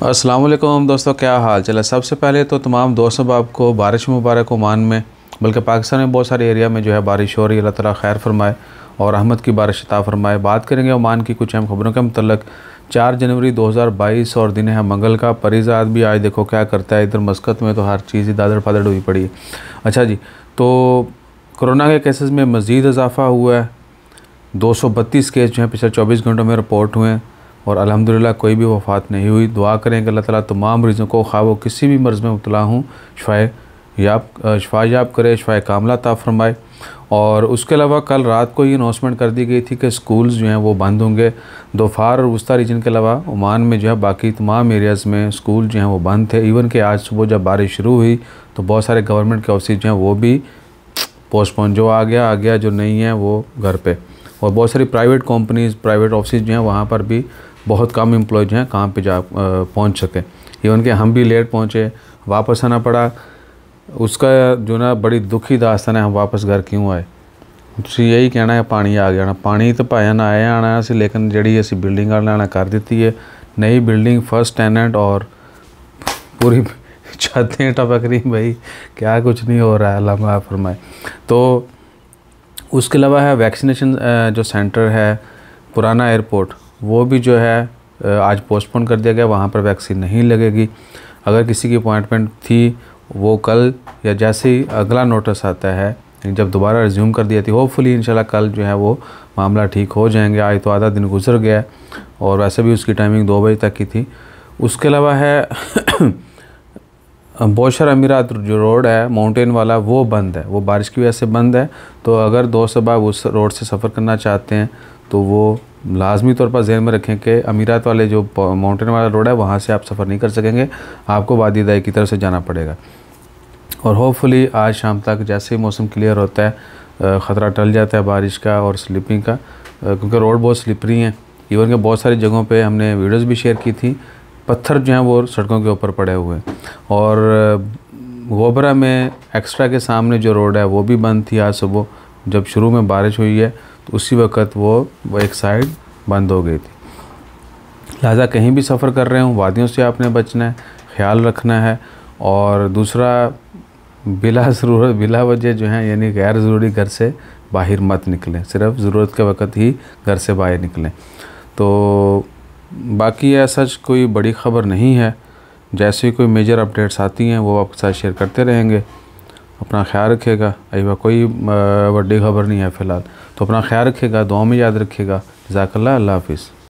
अस्सलाम वालेकुम दोस्तों, क्या हाल चल है। सबसे पहले तो तमाम दोस्तों आपको बारिश मुबारक ओमान में, बल्कि पाकिस्तान में बहुत सारे एरिया में जो है बारिश हो रही है। अल्लाह ताला खैर फरमाए और रहमत की बारिश अता फरमाए। बात करेंगे ओमान की कुछ अहम खबरों के मतलब। 4 जनवरी 2022 और दिन है मंगल का। परिजात भी आज देखो क्या करता है, इधर मस्कत में तो हर चीज़ ही दादड़ फादड़ हुई पड़ी है। अच्छा जी, तो कोरोना के केसेस में मज़ीद इजाफा हुआ है। 232 केस जो हैं पिछले 24 घंटों में रिपोर्ट हुए हैं और अल्हम्दुलिल्लाह कोई भी वफ़ात नहीं हुई। दुआ करें कि अल्लाह ताला तमाम मरीज़ों को खा वो किसी भी मर्ज़ में मुब्तला हूँ शफा याब करे, शफा कामला अता फरमाए। और उसके अलावा कल रात को ही अनाउंसमेंट कर दी गई थी कि स्कूल्स जो हैं वो बंद होंगे। दोफार और वस्ता रीजन के अलावा ओमान में जो है बाकी तमाम एरियाज़ में स्कूल जो हैं वो बंद थे। इवन कि आज सुबह जब बारिश शुरू हुई तो बहुत सारे गवर्नमेंट के ऑफिस जो हैं वो भी पोस्टपोन, जो आ गया, जो नहीं है वो घर पे। और बहुत सारी प्राइवेट कंपनीज़, प्राइवेट ऑफिस जो हैं वहाँ पर भी बहुत कम एम्प्लॉय जो हैं काम पे पहुँच सके। इवन कि हम भी लेट पहुँचे, वापस आना पड़ा। उसका जो ना बड़ी दुखी दास्तान है, हम वापस घर क्यों आए। तुसी यही कहना है पानी आ गया ना, पानी तो भाया ना आया आना असी, लेकिन जी असी बिल्डिंग वाले कर दी है नई बिल्डिंग, फर्स्ट टेनेंट और पूरी छतें टपक रही भाई, क्या कुछ नहीं हो रहा है, अल्लाह माफ़ फरमाए। तो उसके अलावा है वैक्सीनेशन जो सेंटर है पुराना एयरपोर्ट, वो भी जो है आज पोस्टपोन कर दिया गया, वहाँ पर वैक्सीन नहीं लगेगी। अगर किसी की अपॉइंटमेंट थी वो कल या जैसे ही अगला नोटिस आता है, जब दोबारा रिज्यूम कर दिया थी, होपफुली इंशाल्लाह कल जो है वो मामला ठीक हो जाएंगे। आज तो आधा दिन गुजर गया है और वैसे भी उसकी टाइमिंग 2 बजे तक की थी। उसके अलावा है बोशर अमीरात जो रोड है माउंटेन वाला, वो बंद है, वो बारिश की वजह से बंद है। तो अगर दोस्त अहबाब उस रोड से सफ़र करना चाहते हैं तो वो लाजमी तौर पर जहन में रखें कि अमीरात वाले जो माउंटेन वाला रोड है वहाँ से आप सफ़र नहीं कर सकेंगे, आपको वादी दाई की तरफ से जाना पड़ेगा। और होपफुली आज शाम तक जैसे ही मौसम क्लियर होता है, ख़तरा टल जाता है बारिश का और स्लिपिंग का, क्योंकि रोड बहुत स्लिपरी हैं। इवन कि बहुत सारी जगहों पे हमने वीडियोस भी शेयर की थी, पत्थर जो हैं वो सड़कों के ऊपर पड़े हुए हैं। और गोबरा में एक्स्ट्रा के सामने जो रोड है वो भी बंद थी। आज सुबह जब शुरू में बारिश हुई है तो उसी वक्त वो एक साइड बंद हो गई थी। लिहाजा कहीं भी सफ़र कर रहे हों, वादियों से आपने बचना है, ख्याल रखना है। और दूसरा, बिला ज़रूरत बिला वजह जो है यानी गैर ज़रूरी घर से बाहर मत निकलें, सिर्फ ज़रूरत के वक्त ही घर से बाहर निकलें। तो बाकी ऐसा कोई बड़ी ख़बर नहीं है, जैसे ही कोई मेजर अपडेट्स आती हैं वो आपके साथ शेयर करते रहेंगे। अपना ख्याल रखिएगा। अयवा कोई बड़ी ख़बर नहीं है फ़िलहाल, तो अपना ख्याल रखिएगा, दुआ में याद रखिएगा। जज़ाकल्लाह, अल्लाह हाफ़िज़।